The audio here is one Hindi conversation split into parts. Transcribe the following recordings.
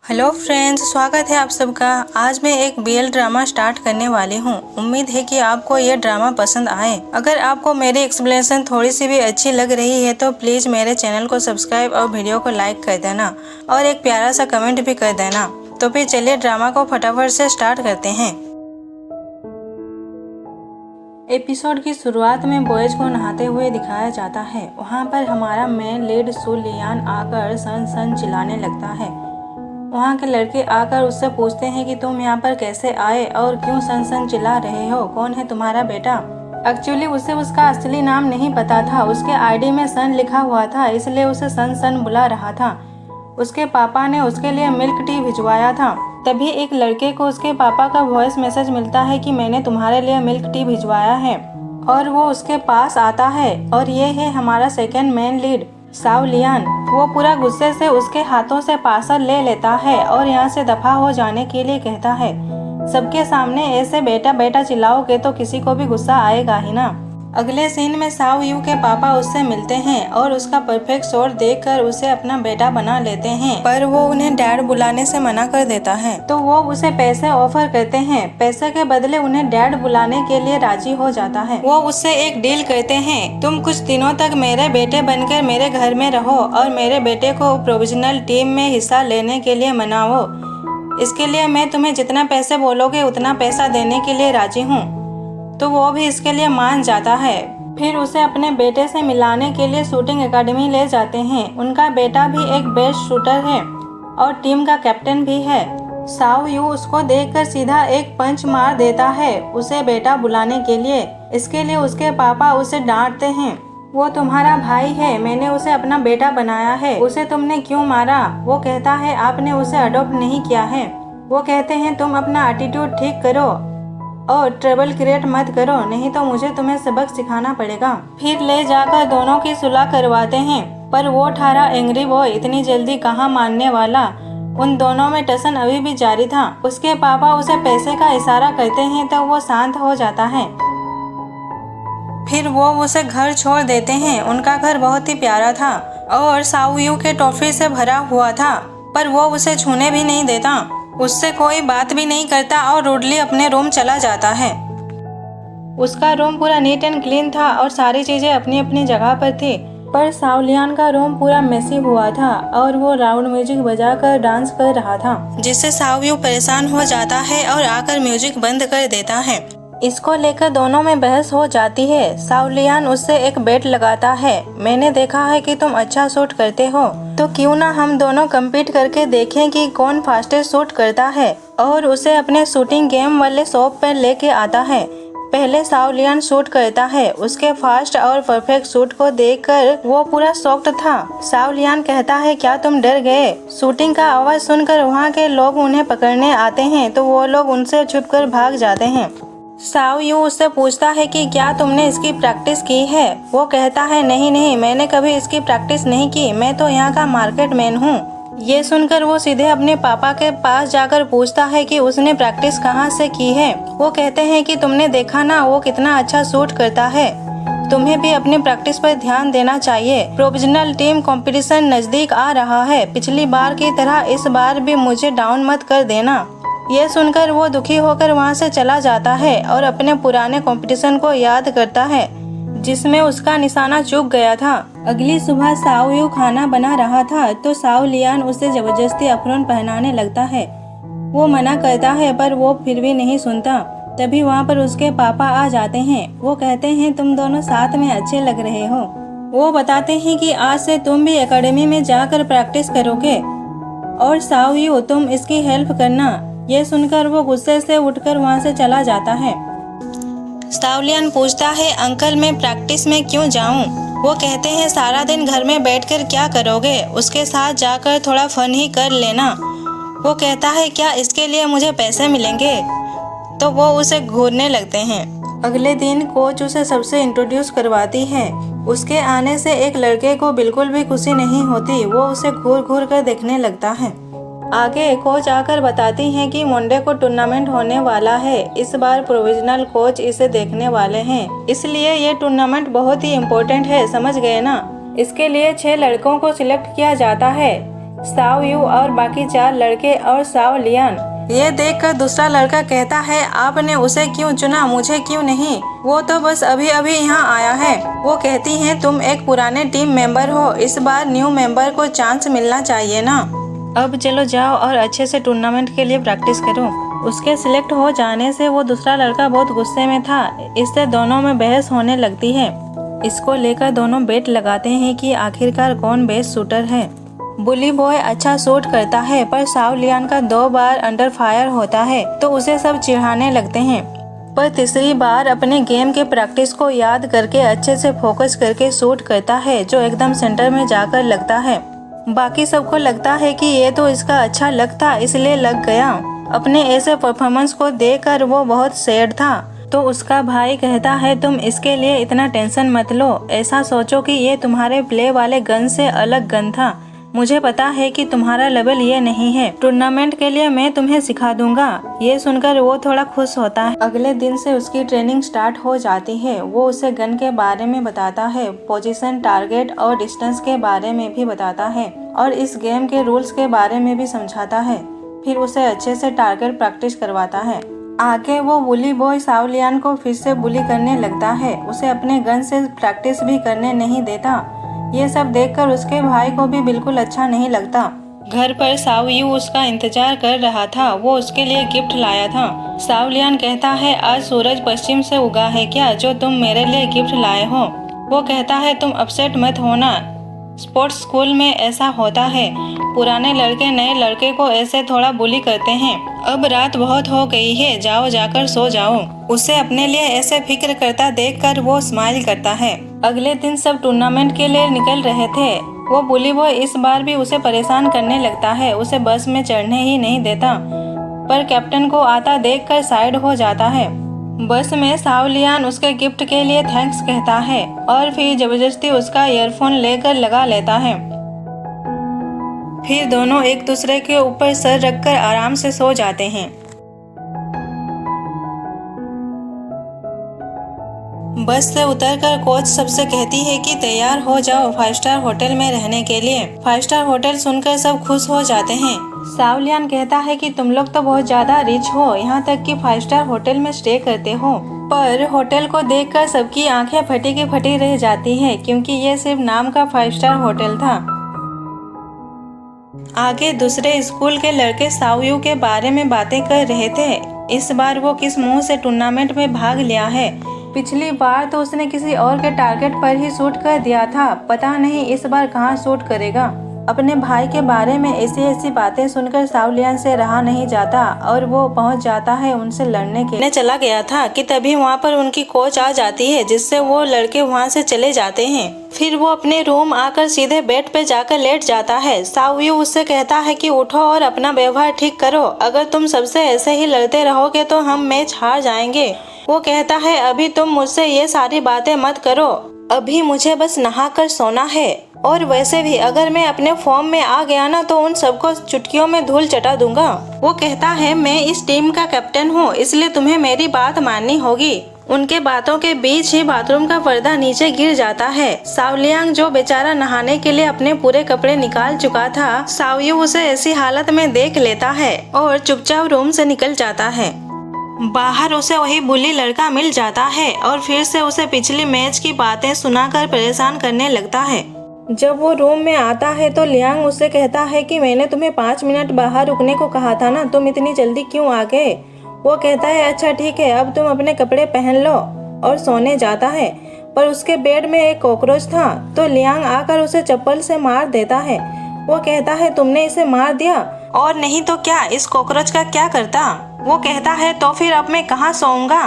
हेलो फ्रेंड्स, स्वागत है आप सबका। आज मैं एक बीएल ड्रामा स्टार्ट करने वाली हूँ। उम्मीद है कि आपको ये ड्रामा पसंद आए। अगर आपको मेरी एक्सप्लेनेशन थोड़ी सी भी अच्छी लग रही है तो प्लीज़ मेरे चैनल को सब्सक्राइब और वीडियो को लाइक कर देना और एक प्यारा सा कमेंट भी कर देना। तो फिर चलिए ड्रामा को फटाफट से स्टार्ट करते हैं। एपिसोड की शुरुआत में बॉयज को नहाते हुए दिखाया जाता है। वहाँ पर हमारा मेन लीड सू लियान आकर सन सन चिल्लाने लगता है। वहाँ के लड़के आकर उससे पूछते हैं कि तुम यहाँ पर कैसे आए और क्यों सन सन चिल्ला रहे हो, कौन है तुम्हारा बेटा। एक्चुअली उसे उसका असली नाम नहीं पता था। उसके आईडी में सन लिखा हुआ था, इसलिए उसे सन सन बुला रहा था। उसके पापा ने उसके लिए मिल्क टी भिजवाया था। तभी एक लड़के को उसके पापा का वॉइस मैसेज मिलता है कि मैंने तुम्हारे लिए मिल्क टी भिजवाया है, और वो उसके पास आता है। और ये है हमारा second main lead Sao Lian. वो पूरा गुस्से से उसके हाथों से पार्सल ले लेता है और यहाँ से दफा हो जाने के लिए कहता है। सबके सामने ऐसे बेटा बेटा चिल्लाओगे तो किसी को भी गुस्सा आएगा ही ना। अगले सीन में साव यू के पापा उससे मिलते हैं और उसका परफेक्ट शॉट देखकर उसे अपना बेटा बना लेते हैं, पर वो उन्हें डैड बुलाने से मना कर देता है। तो वो उसे पैसे ऑफर करते हैं। पैसे के बदले उन्हें डैड बुलाने के लिए राजी हो जाता है। वो उससे एक डील करते हैं, तुम कुछ दिनों तक मेरे बेटे बनकर मेरे घर में रहो और मेरे बेटे को प्रोविजनल टीम में हिस्सा लेने के लिए मनाओ। इसके लिए मैं तुम्हें जितना पैसे बोलोगे उतना पैसा देने के लिए राजी हूँ। तो वो भी इसके लिए मान जाता है। फिर उसे अपने बेटे से मिलाने के लिए शूटिंग एकेडमी ले जाते हैं। उनका बेटा भी एक बेस्ट शूटर है और टीम का कैप्टन भी है। साव यू उसको देखकर सीधा एक पंच मार देता है उसे बेटा बुलाने के लिए। इसके लिए उसके पापा उसे डांटते हैं, वो तुम्हारा भाई है, मैंने उसे अपना बेटा बनाया है, उसे तुमने क्यों मारा। वो कहता है आपने उसे अडॉप्ट नहीं किया है। वो कहते हैं तुम अपना एटीट्यूड ठीक करो और ट्रबल क्रिएट मत करो, नहीं तो मुझे तुम्हें सबक सिखाना पड़ेगा। फिर ले जाकर दोनों की सुलह करवाते हैं, पर वो ठारा एंग्री बॉय इतनी जल्दी कहाँ मानने वाला। उन दोनों में टसन अभी भी जारी था। उसके पापा उसे पैसे का इशारा करते हैं तो वो शांत हो जाता है। फिर वो उसे घर छोड़ देते हैं। उनका घर बहुत ही प्यारा था और साव यू के टॉफी से भरा हुआ था, पर वो उसे छूने भी नहीं देता। उससे कोई बात भी नहीं करता और रूडली अपने रूम चला जाता है। उसका रूम पूरा नीट एंड क्लीन था और सारी चीजें अपनी अपनी जगह पर थी, पर साव लियान का रूम पूरा मेसी हुआ था और वो लाउड म्यूजिक बजाकर डांस कर रहा था, जिससे साव यू परेशान हो जाता है और आकर म्यूजिक बंद कर देता है। इसको लेकर दोनों में बहस हो जाती है। साव लियान उससे एक बेट लगाता है, मैंने देखा है कि तुम अच्छा शूट करते हो, तो क्यों ना हम दोनों कम्पीट करके देखें कि कौन फास्टेस्ट शूट करता है। और उसे अपने शूटिंग गेम वाले शॉप पर लेके आता है। पहले साव लियान शूट करता है। उसके फास्ट और परफेक्ट शूट को देखकर वो पूरा शॉक्ड था। साव लियान कहता है क्या तुम डर गए। शूटिंग का आवाज सुनकर वहाँ के लोग उन्हें पकड़ने आते हैं तो वो लोग उनसे छुपकर भाग जाते हैं। साव यू उससे पूछता है कि क्या तुमने इसकी प्रैक्टिस की है। वो कहता है नहीं नहीं, मैंने कभी इसकी प्रैक्टिस नहीं की, मैं तो यहाँ का मार्केट मैन हूँ। ये सुनकर वो सीधे अपने पापा के पास जाकर पूछता है कि उसने प्रैक्टिस कहाँ से की है। वो कहते हैं कि तुमने देखा ना वो कितना अच्छा शूट करता है, तुम्हें भी अपनी प्रैक्टिस पर ध्यान देना चाहिए। प्रोविजनल टीम कंपटीशन नजदीक आ रहा है, पिछली बार की तरह इस बार भी मुझे डाउन मत कर देना। ये सुनकर वो दुखी होकर वहाँ से चला जाता है और अपने पुराने कंपटीशन को याद करता है जिसमें उसका निशाना चूक गया था। अगली सुबह साव यू खाना बना रहा था तो साव लियान उसे जबरदस्ती अफरोन पहनाने लगता है। वो मना करता है पर वो फिर भी नहीं सुनता। तभी वहाँ पर उसके पापा आ जाते हैं। वो कहते हैं तुम दोनों साथ में अच्छे लग रहे हो। वो बताते हैं कि आज से तुम भी एकेडमी में जाकर प्रैक्टिस करोगे और साव यू तुम इसकी हेल्प करना। ये सुनकर वो गुस्से से उठकर वहाँ से चला जाता है। साव लियान पूछता है अंकल मैं प्रैक्टिस में क्यों जाऊँ। वो कहते हैं सारा दिन घर में बैठकर क्या करोगे, उसके साथ जाकर थोड़ा फन ही कर लेना। वो कहता है क्या इसके लिए मुझे पैसे मिलेंगे। तो वो उसे घूरने लगते हैं। अगले दिन कोच उसे सबसे इंट्रोड्यूस करवाती है। उसके आने से एक लड़के को बिल्कुल भी खुशी नहीं होती। वो उसे घूर घूर कर देखने लगता है। आगे कोच आकर बताती हैं कि मंडे को टूर्नामेंट होने वाला है। इस बार प्रोविजनल कोच इसे देखने वाले हैं, इसलिए ये टूर्नामेंट बहुत ही इम्पोर्टेंट है, समझ गए ना। इसके लिए 6 लड़कों को सिलेक्ट किया जाता है। साओ यू और बाकी 4 लड़के और साओ लियान। ये देखकर दूसरा लड़का कहता है, आपने उसे क्यों चुना, मुझे क्यों नहीं? वो तो बस अभी अभी यहाँ आया है। वो कहती हैं, तुम एक पुराने टीम मेंबर हो, इस बार न्यू मेंबर को चांस मिलना चाहिए ना। अब चलो जाओ और अच्छे से टूर्नामेंट के लिए प्रैक्टिस करो। उसके सिलेक्ट हो जाने से वो दूसरा लड़का बहुत गुस्से में था। इससे दोनों में बहस होने लगती है। इसको लेकर दोनों बेट लगाते हैं कि आखिरकार कौन बेस्ट शूटर है। बुली बॉय अच्छा शूट करता है, पर साओ लियान का 2 बार अंडर फायर होता है तो उसे सब चिढ़ाने लगते हैं। पर तीसरी बार अपने गेम के प्रैक्टिस को याद करके अच्छे से फोकस करके शूट करता है, जो एकदम सेंटर में जाकर लगता है। बाकी सबको लगता है कि ये तो इसका अच्छा लक था, इसलिए लग गया। अपने ऐसे परफॉर्मेंस को देखकर वो बहुत सैड था। तो उसका भाई कहता है, तुम इसके लिए इतना टेंशन मत लो, ऐसा सोचो कि ये तुम्हारे प्ले वाले गन से अलग गन था। मुझे पता है कि तुम्हारा लेवल ये नहीं है, टूर्नामेंट के लिए मैं तुम्हें सिखा दूंगा। ये सुनकर वो थोड़ा खुश होता है। अगले दिन से उसकी ट्रेनिंग स्टार्ट हो जाती है। वो उसे गन के बारे में बताता है, पोजीशन, टारगेट और डिस्टेंस के बारे में भी बताता है और इस गेम के रूल्स के बारे में भी समझाता है। फिर उसे अच्छे से टारगेट प्रैक्टिस करवाता है। आगे वो बुली बॉय साओ लियान को फिर से बुली करने लगता है, उसे अपने गन से प्रैक्टिस भी करने नहीं देता। ये सब देखकर उसके भाई को भी बिल्कुल अच्छा नहीं लगता। घर पर साओ यू उसका इंतजार कर रहा था। वो उसके लिए गिफ्ट लाया था। साओ लियान कहता है, आज सूरज पश्चिम से उगा है क्या, जो तुम मेरे लिए गिफ्ट लाए हो? वो कहता है, तुम अपसेट मत होना, स्पोर्ट्स स्कूल में ऐसा होता है। पुराने लड़के नए लड़के को ऐसे थोड़ा बुली करते हैं। अब रात बहुत हो गई है, जाओ जाकर सो जाओ। उसे अपने लिए ऐसे फिक्र करता देखकर वो स्माइल करता है। अगले दिन सब टूर्नामेंट के लिए निकल रहे थे। वो बुली बॉय इस बार भी उसे परेशान करने लगता है, उसे बस में चढ़ने ही नहीं देता। पर कैप्टन को आता देखकर साइड हो जाता है। बस में साओ लियान उसके गिफ्ट के लिए थैंक्स कहता है और फिर जबरदस्ती उसका ईयरफोन लेकर लगा लेता है। फिर दोनों एक दूसरे के ऊपर सर रखकर आराम से सो जाते हैं। बस से उतरकर कोच सबसे कहती है कि तैयार हो जाओ 5 स्टार होटल में रहने के लिए। 5 स्टार होटल सुनकर सब खुश हो जाते हैं। साओ लियान कहता है कि तुम लोग तो बहुत ज्यादा रिच हो, यहाँ तक कि 5 स्टार होटल में स्टे करते हो। पर होटल को देखकर सबकी आंखें फटी की फटी रह जाती हैं, क्योंकि ये सिर्फ नाम का 5 स्टार होटल था। आगे दूसरे स्कूल के लड़के साओ यू के बारे में बातें कर रहे थे। इस बार वो किस मुंह से टूर्नामेंट में भाग लिया है। पिछली बार तो उसने किसी और के टारगेट पर ही शूट कर दिया था, पता नहीं इस बार कहाँ शूट करेगा। अपने भाई के बारे में ऐसी ऐसी बातें सुनकर साओ लियान से रहा नहीं जाता और वो पहुंच जाता है उनसे लड़ने के लिए। चला गया था कि तभी वहाँ पर उनकी कोच आ जाती है, जिससे वो लड़के वहाँ से चले जाते हैं। फिर वो अपने रूम आकर सीधे बेड पे जाकर लेट जाता है। साओ यू उससे कहता है कि उठो और अपना व्यवहार ठीक करो, अगर तुम सबसे ऐसे ही लड़ते रहोगे तो हम मैच हार जाएंगे। वो कहता है, अभी तुम मुझसे ये सारी बातें मत करो, अभी मुझे बस नहा कर सोना है। और वैसे भी अगर मैं अपने फॉर्म में आ गया ना तो उन सबको चुटकियों में धूल चटा दूंगा। वो कहता है, मैं इस टीम का कैप्टन हूँ, इसलिए तुम्हें मेरी बात माननी होगी। उनके बातों के बीच ही बाथरूम का पर्दा नीचे गिर जाता है। साओ लियान जो बेचारा नहाने के लिए अपने पूरे कपड़े निकाल चुका था, साओ यू उसे ऐसी हालत में देख लेता है और चुपचाप रूम से निकल जाता है। बाहर उसे वही बुली लड़का मिल जाता है और फिर से उसे पिछली मैच की बातें सुनाकर परेशान करने लगता है। जब वो रूम में आता है तो लियांग उससे कहता है कि मैंने तुम्हें 5 मिनट बाहर रुकने को कहा था ना, तुम इतनी जल्दी क्यों आ गए? वो कहता है, अच्छा ठीक है, अब तुम अपने कपड़े पहन लो, और सोने जाता है। पर उसके बेड में एक कॉकरोच था तो लियांग आकर उसे चप्पल से मार देता है। वो कहता है, तुमने इसे मार दिया? और नहीं तो क्या, इस कॉकरोच का क्या करता? वो कहता है, तो फिर अब मैं कहाँ सोऊंगा?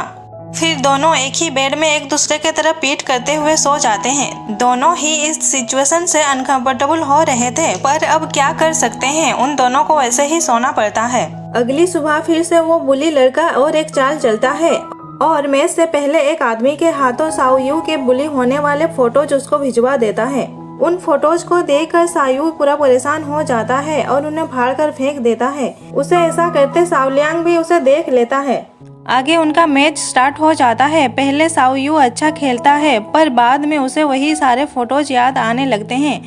फिर दोनों एक ही बेड में एक दूसरे की तरफ पीठ करते हुए सो जाते हैं। दोनों ही इस सिचुएशन से अनकंफर्टेबल हो रहे थे, पर अब क्या कर सकते हैं, उन दोनों को ऐसे ही सोना पड़ता है। अगली सुबह फिर से वो बुली लड़का और एक चाल चलता है और मैच से पहले एक आदमी के हाथों साओ यू के बुली होने वाले फोटोज उसको भिजवा देता है। उन फोटोज को देखकर साओ यू पूरा परेशान हो जाता है और उन्हें फाड़ कर फेंक देता है। उसे ऐसा करते साओ लियांग भी उसे देख लेता है। आगे उनका मैच स्टार्ट हो जाता है। पहले साओ यू अच्छा खेलता है, पर बाद में उसे वही सारे फोटोज याद आने लगते हैं।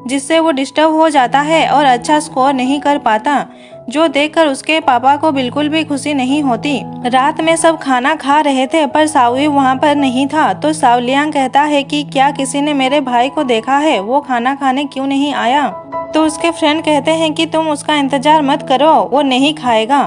जिससे वो डिस्टर्ब हो जाता है और अच्छा स्कोर नहीं कर पाता, जो देखकर उसके पापा को बिल्कुल भी खुशी नहीं होती। रात में सब खाना खा रहे थे पर सावयू वहाँ पर नहीं था, तो सावलियांग कहता है कि क्या किसी ने मेरे भाई को देखा है, वो खाना खाने क्यों नहीं आया। तो उसके फ्रेंड कहते हैं कि तुम उसका इंतजार मत करो, वो नहीं खाएगा।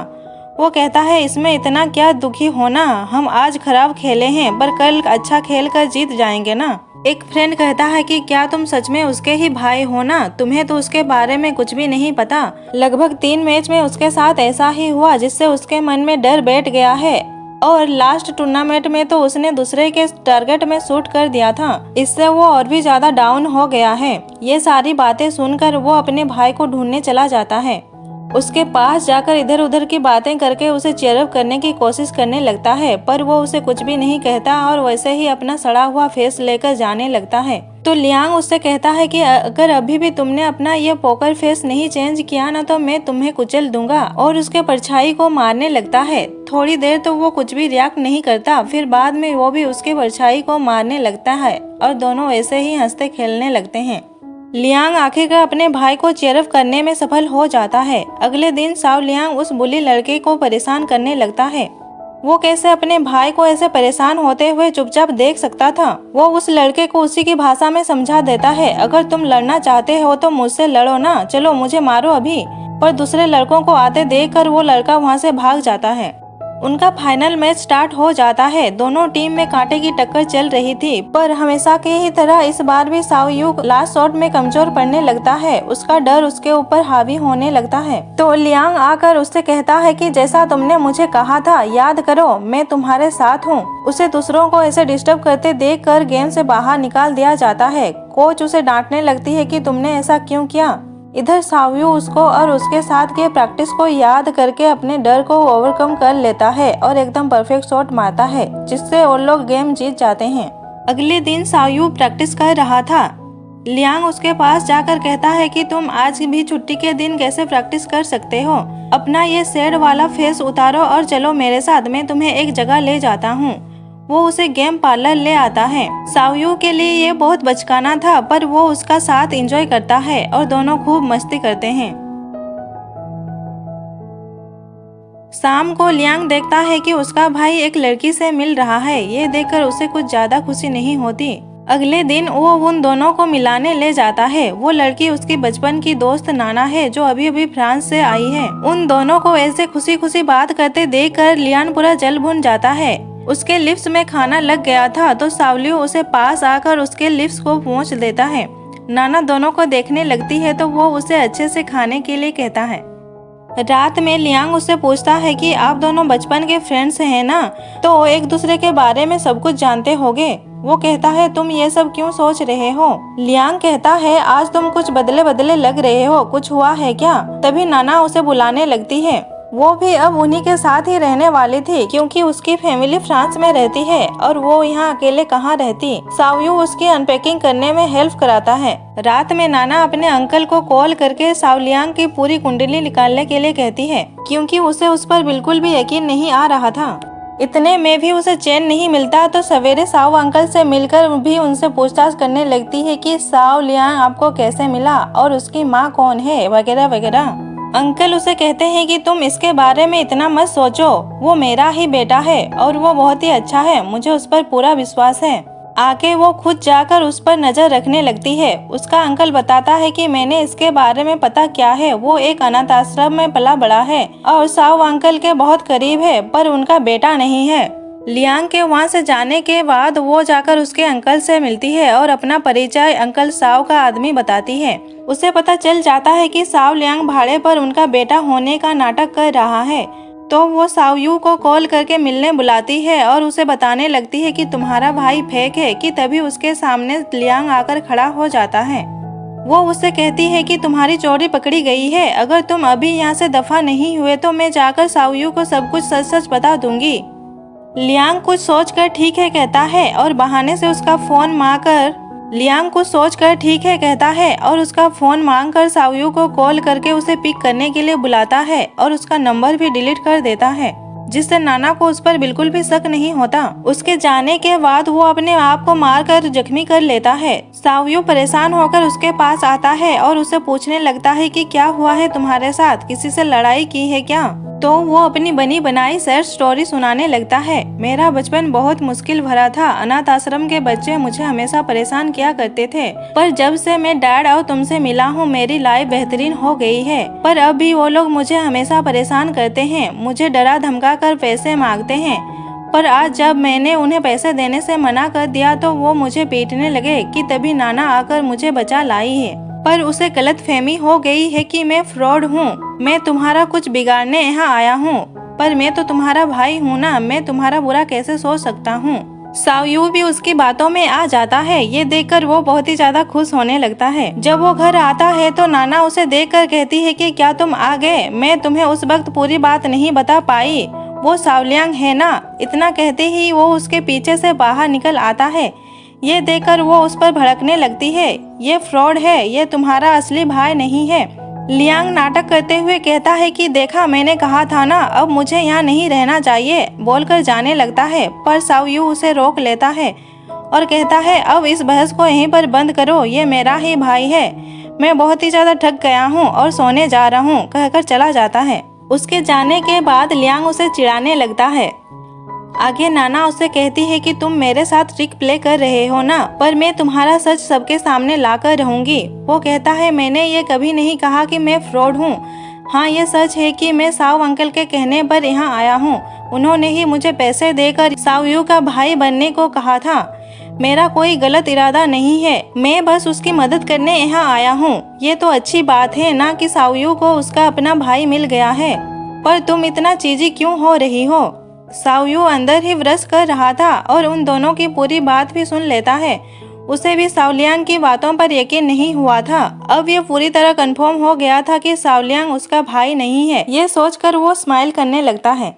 वो कहता है इसमें इतना क्या दुखी होना, हम आज खराब खेले हैं पर कल अच्छा खेल कर जीत जाएंगे ना। एक फ्रेंड कहता है कि क्या तुम सच में उसके ही भाई हो ना, तुम्हें तो उसके बारे में कुछ भी नहीं पता। लगभग 3 मैच में उसके साथ ऐसा ही हुआ जिससे उसके मन में डर बैठ गया है और लास्ट टूर्नामेंट में तो उसने दूसरे के टारगेट में शूट कर दिया था, इससे वो और भी ज्यादा डाउन हो गया है। ये सारी बातें सुनकर वो अपने भाई को ढूंढने चला जाता है। उसके पास जाकर इधर उधर की बातें करके उसे चीयरअप करने की कोशिश करने लगता है, पर वो उसे कुछ भी नहीं कहता और वैसे ही अपना सड़ा हुआ फेस लेकर जाने लगता है। तो लियांग उससे कहता है कि अगर अभी भी तुमने अपना ये पोकर फेस नहीं चेंज किया ना तो मैं तुम्हें कुचल दूंगा, और उसके परछाई को मारने लगता है। थोड़ी देर तो वो कुछ भी रिएक्ट नहीं करता, फिर बाद में वो भी उसके परछाई को मारने लगता है और दोनों ऐसे ही हंसते खेलने लगते हैं। लियांग आखिरकार अपने भाई को चीयरअप करने में सफल हो जाता है। अगले दिन साव लियांग उस बुली लड़के को परेशान करने लगता है। वो कैसे अपने भाई को ऐसे परेशान होते हुए चुपचाप देख सकता था। वो उस लड़के को उसी की भाषा में समझा देता है, अगर तुम लड़ना चाहते हो तो मुझसे लड़ो ना, चलो मुझे मारो अभी। पर दूसरे लड़कों को आते देखकर वो लड़का वहाँ से भाग जाता है। उनका फाइनल मैच स्टार्ट हो जाता है। दोनों टीम में कांटे की टक्कर चल रही थी, पर हमेशा की ही तरह इस बार भी सावयू लास्ट शॉट में कमजोर पड़ने लगता है। उसका डर उसके ऊपर हावी होने लगता है। तो लियांग आकर उससे कहता है कि जैसा तुमने मुझे कहा था याद करो, मैं तुम्हारे साथ हूँ। उसे दूसरों को ऐसे डिस्टर्ब करते देख कर गेम से बाहर निकाल दिया जाता है। कोच उसे डांटने लगती है कि तुमने ऐसा क्यों किया। इधर सावयू उसको और उसके साथ के प्रैक्टिस को याद करके अपने डर को ओवरकम कर लेता है और एकदम परफेक्ट शॉट मारता है, जिससे वो लोग गेम जीत जाते हैं। अगले दिन सावयू प्रैक्टिस कर रहा था। लियांग उसके पास जाकर कहता है कि तुम आज भी छुट्टी के दिन कैसे प्रैक्टिस कर सकते हो, अपना ये सैड वाला फेस उतारो और चलो मेरे साथ, मैं तुम्हें एक जगह ले जाता हूँ। वो उसे गेम पार्लर ले आता है। सावयू के लिए ये बहुत बचकाना था, पर वो उसका साथ एंजॉय करता है और दोनों खूब मस्ती करते हैं। शाम को लियांग देखता है कि उसका भाई एक लड़की से मिल रहा है। ये देखकर उसे कुछ ज्यादा खुशी नहीं होती। अगले दिन वो उन दोनों को मिलाने ले जाता है। वो लड़की उसकी बचपन की दोस्त नाना है, जो अभी अभी फ्रांस से आई है। उन दोनों को ऐसे खुशी खुशी बात करते देखकर लियांग पूरा जल भुन जाता है। उसके लिप्स में खाना लग गया था, तो सावलियो उसे पास आकर उसके लिप्स को पोंछ देता है। नाना दोनों को देखने लगती है तो वो उसे अच्छे से खाने के लिए कहता है। रात में लियांग उससे पूछता है कि आप दोनों बचपन के फ्रेंड्स हैं ना, तो एक दूसरे के बारे में सब कुछ जानते होगे। वो कहता है तुम ये सब क्यों सोच रहे हो। लियांग कहता है आज तुम कुछ बदले बदले लग रहे हो, कुछ हुआ है क्या। तभी नाना उसे बुलाने लगती है। वो भी अब उन्हीं के साथ ही रहने वाली थी, क्योंकि उसकी फैमिली फ्रांस में रहती है और वो यहाँ अकेले कहाँ रहती। सावयू उसकी अनपैकिंग करने में हेल्प कराता है। रात में नाना अपने अंकल को कॉल करके सावलियांग की पूरी कुंडली निकालने के लिए कहती है, क्योंकि उसे उस पर बिल्कुल भी यकीन नहीं आ रहा था। इतने में भी उसे चैन नहीं मिलता, तो सवेरे साव अंकल से मिलकर भी उनसे पूछताछ करने लगती है कि सावलियांग आपको कैसे मिला और उसकी माँ कौन है वगैरह वगैरह। अंकल उसे कहते हैं कि तुम इसके बारे में इतना मत सोचो, वो मेरा ही बेटा है और वो बहुत ही अच्छा है, मुझे उस पर पूरा विश्वास है। आके वो खुद जाकर उस पर नजर रखने लगती है। उसका अंकल बताता है कि मैंने इसके बारे में पता किया है, वो एक अनाथ आश्रम में पला बड़ा है और साव अंकल के बहुत करीब है, पर उनका बेटा नहीं है। लियांग के वहाँ से जाने के बाद वो जाकर उसके अंकल से मिलती है और अपना परिचय अंकल साव का आदमी बताती है। उसे पता चल जाता है कि साव लियांग भाड़े पर उनका बेटा होने का नाटक कर रहा है, तो वो सावयू को कॉल करके मिलने बुलाती है और उसे बताने लगती है कि तुम्हारा भाई फेक है, कि तभी उसके सामने लियांग आकर खड़ा हो जाता है। वो उससे कहती है कि तुम्हारी चोरी पकड़ी गई है, अगर तुम अभी यहाँ से दफा नहीं हुए तो मैं जाकर सावयू को सब कुछ सच सच बता दूंगी। लियांग कुछ सोचकर ठीक है कहता है और बहाने से उसका फोन मांग कर सावयू को कॉल करके उसे पिक करने के लिए बुलाता है और उसका नंबर भी डिलीट कर देता है। जिससे नाना को उस पर बिल्कुल भी शक नहीं होता। उसके जाने के बाद वो अपने आप को मारकर जख्मी कर लेता है। सावयू परेशान होकर उसके पास आता है और उसे पूछने लगता है कि क्या हुआ है तुम्हारे साथ, किसी से लड़ाई की है क्या? तो वो अपनी बनी बनाई सैड स्टोरी सुनाने लगता है। मेरा बचपन बहुत मुश्किल भरा था। अनाथ आश्रम के बच्चे मुझे हमेशा परेशान किया करते थे, पर जब से मैं डैड और तुमसे मिला हूँ मेरी लाइफ बेहतरीन हो गई है। पर अब भी वो लोग मुझे हमेशा परेशान करते हैं, मुझे डरा धमका कर पैसे मांगते हैं। पर आज जब मैंने उन्हें पैसे देने से मना कर दिया तो वो मुझे पीटने लगे कि तभी नाना आकर मुझे बचा लाई है। पर उसे गलतफहमी हो गई है कि मैं फ्रॉड हूँ, मैं तुम्हारा कुछ बिगाड़ने यहाँ आया हूँ। पर मैं तो तुम्हारा भाई हूँ ना, मैं तुम्हारा बुरा कैसे सोच सकता हूँ। सावयू भी उसकी बातों में आ जाता है। ये देखकर वो बहुत ही ज्यादा खुश होने लगता है। जब वो घर आता है तो नाना उसे देखकर कहती है कि क्या तुम आ गए, मैं तुम्हें उस वक्त पूरी बात नहीं बता पाई, वो सावलियांग है ना। इतना कहते ही वो उसके पीछे से बाहर निकल आता है। ये देखकर वो उस पर भड़कने लगती है, ये फ्रॉड है, ये तुम्हारा असली भाई नहीं है। लियांग नाटक करते हुए कहता है कि देखा मैंने कहा था ना, अब मुझे यहाँ नहीं रहना चाहिए, बोलकर जाने लगता है। पर सावयू उसे रोक लेता है और कहता है अब इस बहस को यहीं पर बंद करो, ये मेरा ही भाई है, मैं बहुत ही ज्यादा थक गया हूँ और सोने जा रहा हूँ, कहकर चला जाता है। उसके जाने के बाद लियांग उसे चिढ़ाने लगता है। आगे नाना उसे कहती है कि तुम मेरे साथ ट्रिक प्ले कर रहे हो ना, पर मैं तुम्हारा सच सबके सामने लाकर रहूंगी। वो कहता है मैंने ये कभी नहीं कहा कि मैं फ्रॉड हूँ। हाँ ये सच है कि मैं साव अंकल के कहने पर यहाँ आया हूँ, उन्होंने ही मुझे पैसे देकर सावयू का भाई बनने को कहा था। मेरा कोई गलत इरादा नहीं है, मैं बस उसकी मदद करने यहाँ आया हूँ। ये तो अच्छी बात है ना कि सावयू को उसका अपना भाई मिल गया है, पर तुम इतना चीजी क्यों हो रही हो। सावयू अंदर ही व्रस कर रहा था और उन दोनों की पूरी बात भी सुन लेता है। उसे भी सावलियांग की बातों पर यकीन नहीं हुआ था। अब ये पूरी तरह कंफर्म हो गया था कि सावलियांग उसका भाई नहीं है। ये सोचकर वो स्माइल करने लगता है।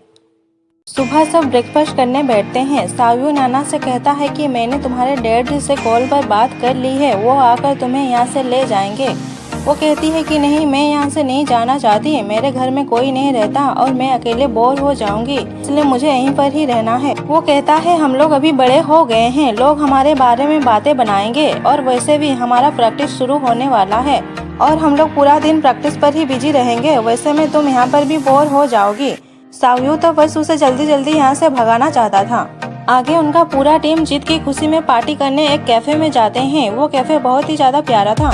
सुबह सब ब्रेकफास्ट करने बैठते हैं। सावयू नाना से कहता है कि मैंने तुम्हारे डैड से कॉल पर बात कर ली है, वो आकर तुम्हें यहाँ से ले जाएंगे। वो कहती है कि नहीं, मैं यहाँ से नहीं जाना चाहती, मेरे घर में कोई नहीं रहता और मैं अकेले बोर हो जाऊंगी, इसलिए मुझे यहीं पर ही रहना है। वो कहता है हम लोग अभी बड़े हो गए हैं, लोग हमारे बारे में बातें बनाएंगे और वैसे भी हमारा प्रैक्टिस शुरू होने वाला है और हम लोग पूरा दिन प्रैक्टिस पर ही बिजी रहेंगे, वैसे में तुम यहाँ पर भी बोर हो जाओगी। सावयू तो बस उसे जल्दी जल्दी यहाँ से भगाना चाहता था। आगे उनका पूरा टीम जीत की खुशी में पार्टी करने एक कैफे में जाते हैं। वो कैफे बहुत ही ज्यादा प्यारा था।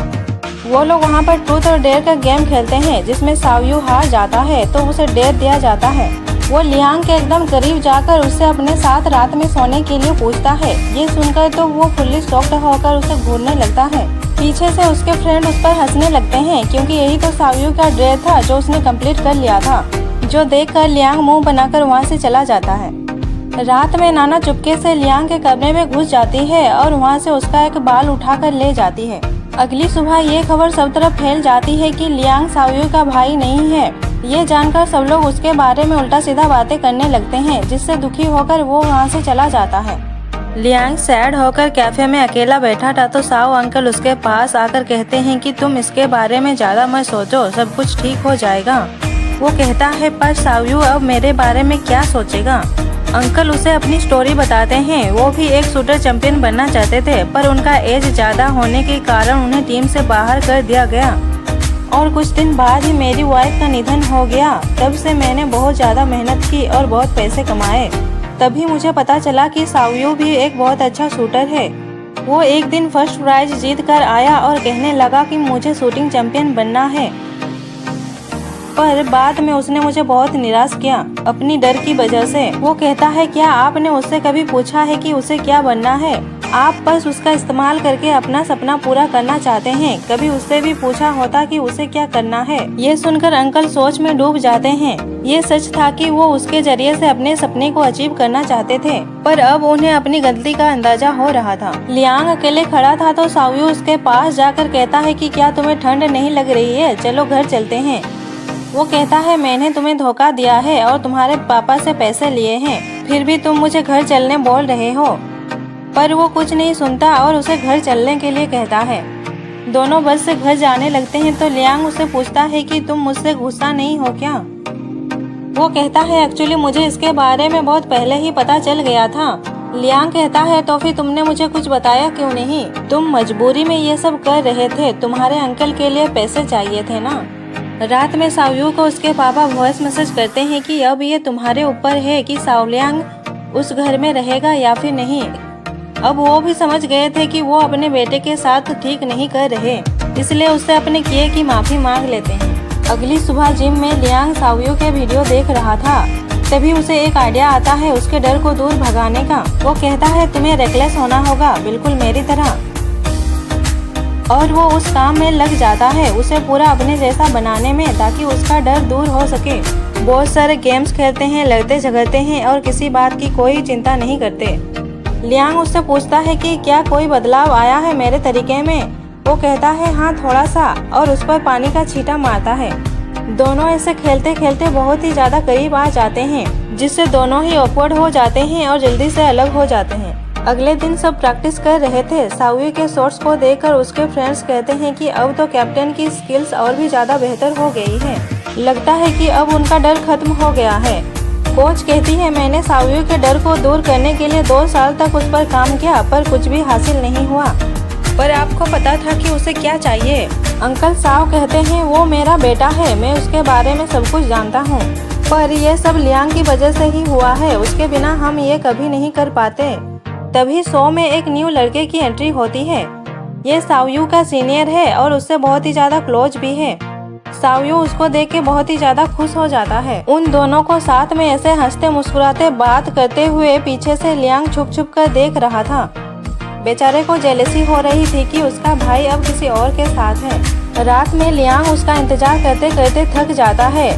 वो लोग वहाँ पर ट्रूथ और डेयर का गेम खेलते हैं, जिसमें सावयू हार जाता है तो उसे डेयर दिया जाता है। वो लियांग के एकदम करीब जाकर उससे अपने साथ रात में सोने के लिए पूछता है। ये सुनकर तो वो फुल्ली शॉक्ड होकर उसे घूरने लगता है। पीछे से उसके फ्रेंड उस पर हंसने लगते हैं, क्योंकि यही तो सावयू का डेयर था जो उसने कंप्लीट कर लिया था, जो देखकर लियांग मुंह बनाकर वहाँ से चला जाता है। रात में नाना चुपके से लियांग के कमरे में घुस जाती है और वहाँ से उसका एक बाल उठाकर ले जाती है। अगली सुबह ये खबर सब तरफ फैल जाती है कि लियांग सावयू का भाई नहीं है। ये जानकर सब लोग उसके बारे में उल्टा सीधा बातें करने लगते हैं, जिससे दुखी होकर वो वहाँ से चला जाता है। लियांग सैड होकर कैफे में अकेला बैठा था तो साव अंकल उसके पास आकर कहते हैं कि तुम इसके बारे में ज्यादा मत सोचो, सब कुछ ठीक हो जाएगा। वो कहता है पर सावयू अब मेरे बारे में क्या सोचेगा। अंकल उसे अपनी स्टोरी बताते हैं। वो भी एक शूटर चैंपियन बनना चाहते थे, पर उनका एज ज्यादा होने के कारण उन्हें टीम से बाहर कर दिया गया और कुछ दिन बाद ही मेरी वाइफ का निधन हो गया। तब से मैंने बहुत ज्यादा मेहनत की और बहुत पैसे कमाए। तभी मुझे पता चला कि सावयू भी एक बहुत अच्छा शूटर है। वो एक दिन फर्स्ट प्राइज जीत कर आया और कहने लगा कि मुझे शूटिंग चैंपियन बनना है, पर बाद में उसने मुझे बहुत निराश किया अपनी डर की वजह से। वो कहता है क्या आपने उससे कभी पूछा है कि उसे क्या बनना है? आप बस उसका इस्तेमाल करके अपना सपना पूरा करना चाहते हैं। कभी उससे भी पूछा होता कि उसे क्या करना है? ये सुनकर अंकल सोच में डूब जाते हैं। ये सच था कि वो उसके जरिए से अपने सपने को अचीव करना चाहते थे, पर अब उन्हें अपनी गलती का अंदाजा हो रहा था। लियांग अकेले खड़ा था तो सावयू उसके पास जाकर कहता है कि क्या तुम्हें ठंड नहीं लग रही है? चलो घर चलते हैं। वो कहता है मैंने तुम्हें धोखा दिया है और तुम्हारे पापा से पैसे लिए हैं, फिर भी तुम मुझे घर चलने बोल रहे हो। पर वो कुछ नहीं सुनता और उसे घर चलने के लिए कहता है। दोनों बस से घर जाने लगते हैं तो लियांग उसे पूछता है कि तुम मुझसे गुस्सा नहीं हो क्या? वो कहता है एक्चुअली मुझे इसके बारे में बहुत पहले ही पता चल गया था। लियांग कहता है तो फिर तुमने मुझे कुछ बताया क्यों नहीं? तुम मजबूरी में ये सब कर रहे थे, तुम्हारे अंकल के लिए पैसे चाहिए थे ना। रात में सावयू को उसके पापा वॉइस मैसेज करते हैं कि अब ये तुम्हारे ऊपर है कि सावलियांग उस घर में रहेगा या फिर नहीं। अब वो भी समझ गए थे कि वो अपने बेटे के साथ ठीक नहीं कर रहे, इसलिए उससे अपने किए की माफी मांग लेते हैं। अगली सुबह जिम में लियांग सावयू के वीडियो देख रहा था, तभी उसे एक आइडिया आता है उसके डर को दूर भगाने का। वो कहता है तुम्हें रेकलेस होना होगा, बिल्कुल मेरी तरह। और वो उस काम में लग जाता है, उसे पूरा अपने जैसा बनाने में, ताकि उसका डर दूर हो सके। बहुत सारे गेम्स खेलते हैं, लड़ते झगड़ते हैं और किसी बात की कोई चिंता नहीं करते। लियांग उससे पूछता है कि क्या कोई बदलाव आया है मेरे तरीके में? वो कहता है हाँ थोड़ा सा, और उस पर पानी का छींटा मारता है। दोनों ऐसे खेलते खेलते बहुत ही ज्यादा करीब आ जाते हैं, जिससे दोनों ही ऑकवर्ड हो जाते हैं और जल्दी से अलग हो जाते हैं। अगले दिन सब प्रैक्टिस कर रहे थे। सावयू के शॉट्स को देखकर उसके फ्रेंड्स कहते हैं कि अब तो कैप्टन की स्किल्स और भी ज्यादा बेहतर हो गई है, लगता है कि अब उनका डर खत्म हो गया है। कोच कहती है मैंने सावयू के डर को दूर करने के लिए 2 साल तक उस पर काम किया, पर कुछ भी हासिल नहीं हुआ। पर आपको पता था कि उसे क्या चाहिए? अंकल साव कहते हैं वो मेरा बेटा है, मैं उसके बारे में सब कुछ जानता हूँ, पर यह सब लियांग की वजह से ही हुआ है, उसके बिना हम ये कभी नहीं कर पाते। तभी शो में एक न्यू लड़के की एंट्री होती है। ये सावयू का सीनियर है और उससे बहुत ही ज्यादा क्लोज भी है। सावयू उसको देख के बहुत ही ज्यादा खुश हो जाता है। उन दोनों को साथ में ऐसे हंसते मुस्कुराते बात करते हुए पीछे से लियांग छुप छुप कर देख रहा था। बेचारे को जेलसी हो रही थी कि उसका भाई अब किसी और के साथ है। रात में लियांग उसका इंतजार करते करते थक जाता है,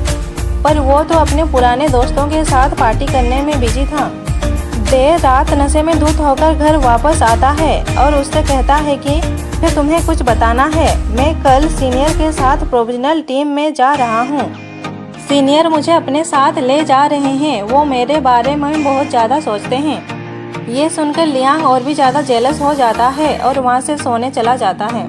पर वो तो अपने पुराने दोस्तों के साथ पार्टी करने में बिजी था। देर रात नशे में धुत होकर घर वापस आता है और उससे कहता है कि फिर तुम्हें कुछ बताना है, मैं कल सीनियर के साथ प्रोविजनल टीम में जा रहा हूँ। सीनियर मुझे अपने साथ ले जा रहे हैं, वो मेरे बारे में बहुत ज्यादा सोचते हैं। ये सुनकर लियांग और भी ज्यादा जेलस हो जाता है और वहाँ से सोने चला जाता है।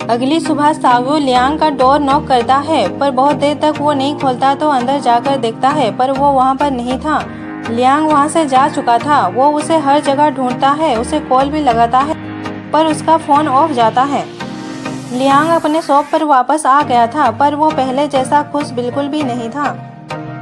अगली सुबह सावयू लियांग का डोर नॉक करता है, पर बहुत देर तक वो नहीं खोलता तो अंदर जाकर देखता है, पर वो वहाँ पर नहीं था। लियांग वहाँ से जा चुका था। वो उसे हर जगह ढूंढता है, उसे कॉल भी लगाता है, पर उसका फोन ऑफ जाता है। लियांग अपने शॉप पर वापस आ गया था, पर वो पहले जैसा खुश बिल्कुल भी नहीं था।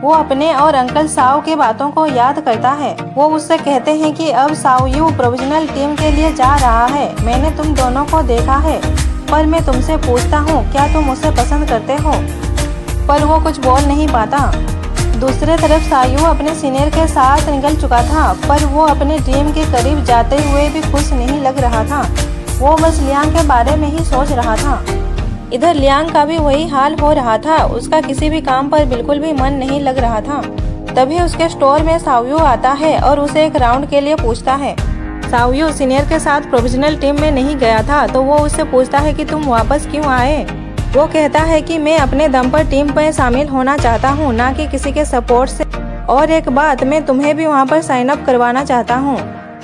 वो अपने और अंकल साव की बातों को याद करता है। वो उससे कहते हैं कि अब सावयू प्रोविजनल टीम के लिए जा रहा है। मैंने तुम दोनों को देखा है, पर मैं तुमसे पूछता हूँ क्या तुम उसे पसंद करते हो? पर वो कुछ बोल नहीं पाता। दूसरे तरफ सावयू अपने सीनियर के साथ निकल चुका था, पर वो अपने ड्रीम के करीब जाते हुए भी खुश नहीं लग रहा था। वो बस लियांग के बारे में ही सोच रहा था। इधर लियांग का भी वही हाल हो रहा था, उसका किसी भी काम पर बिल्कुल भी मन नहीं लग रहा था। तभी उसके स्टोर में सावयू आता है और उसे एक राउंड के लिए पूछता है। सावयू सीनियर के साथ प्रोविजनल टीम में नहीं गया था, तो वो उससे पूछता है कि तुम वापस क्यों आए? वो कहता है कि मैं अपने दम पर टीम पर शामिल होना चाहता हूँ, ना कि किसी के सपोर्ट से। और एक बात, मैं तुम्हें भी वहाँ पर साइन अप करवाना चाहता हूँ,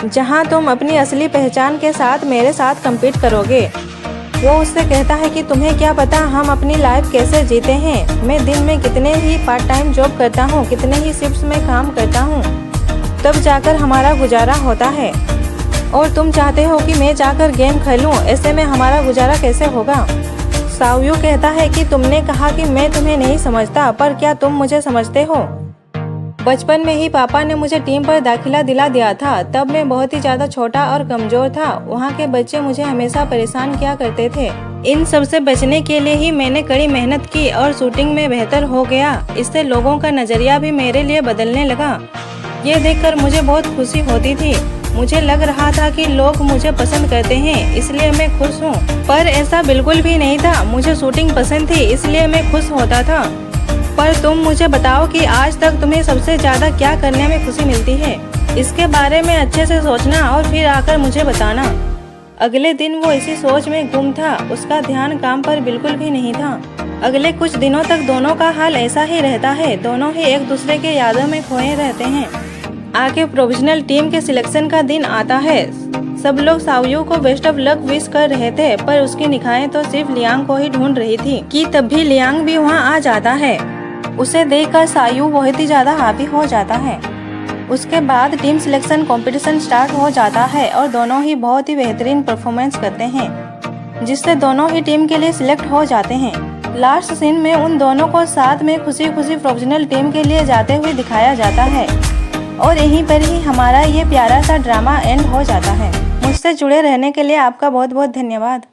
जहाँ तुम अपनी असली पहचान के साथ मेरे साथ कम्पीट करोगे। वो उससे कहता है कि तुम्हें क्या पता हम अपनी लाइफ कैसे जीते हैं। मैं दिन में कितने ही पार्ट टाइम जॉब करता हूँ, कितने ही शिफ्ट्स में काम करता हूँ, तब जाकर हमारा गुजारा होता है। और तुम चाहते हो कि मैं जाकर गेम खेलूं, ऐसे में हमारा गुजारा कैसे होगा? सावयू कहता है कि तुमने कहा कि मैं तुम्हें नहीं समझता, पर क्या तुम मुझे समझते हो? बचपन में ही पापा ने मुझे टीम पर दाखिला दिला दिया था, तब मैं बहुत ही ज्यादा छोटा और कमजोर था। वहाँ के बच्चे मुझे हमेशा परेशान किया करते थे। इन सब से बचने के लिए ही मैंने कड़ी मेहनत की और शूटिंग में बेहतर हो गया। इससे लोगों का नजरिया भी मेरे लिए बदलने लगा। ये देखकर मुझे बहुत खुशी होती थी। मुझे लग रहा था कि लोग मुझे पसंद करते हैं, इसलिए मैं खुश हूँ। पर ऐसा बिल्कुल भी नहीं था। मुझे शूटिंग पसंद थी, इसलिए मैं खुश होता था। पर तुम मुझे बताओ कि आज तक तुम्हें सबसे ज्यादा क्या करने में खुशी मिलती है? इसके बारे में अच्छे से सोचना और फिर आकर मुझे बताना। अगले दिन वो इसी सोच में गुम था। उसका ध्यान काम पर बिल्कुल भी नहीं था। अगले कुछ दिनों तक दोनों का हाल ऐसा ही रहता है। दोनों ही एक दूसरे के यादों में खोए रहते हैं। आगे प्रोविजनल टीम के सिलेक्शन का दिन आता है। सब लोग सावयू को बेस्ट ऑफ लक विश कर रहे थे, पर उसकी निगाहें तो सिर्फ लियांग को ही ढूंढ रही थी कि तब भी लियांग भी वहाँ आ जाता है। उसे देखकर सायू बहुत ही ज़्यादा हैप्पी हो जाता है। उसके बाद टीम सिलेक्शन कंपटीशन स्टार्ट हो जाता है और दोनों ही बहुत ही बेहतरीन परफॉर्मेंस करते हैं, जिससे दोनों ही टीम के लिए सिलेक्ट हो जाते हैं। लास्ट सीन में उन दोनों को साथ में खुशी खुशी प्रोफेशनल टीम के लिए जाते हुए दिखाया जाता है और यहीं पर ही हमारा ये प्यारा सा ड्रामा एंड हो जाता है। मुझसे जुड़े रहने के लिए आपका बहुत बहुत धन्यवाद।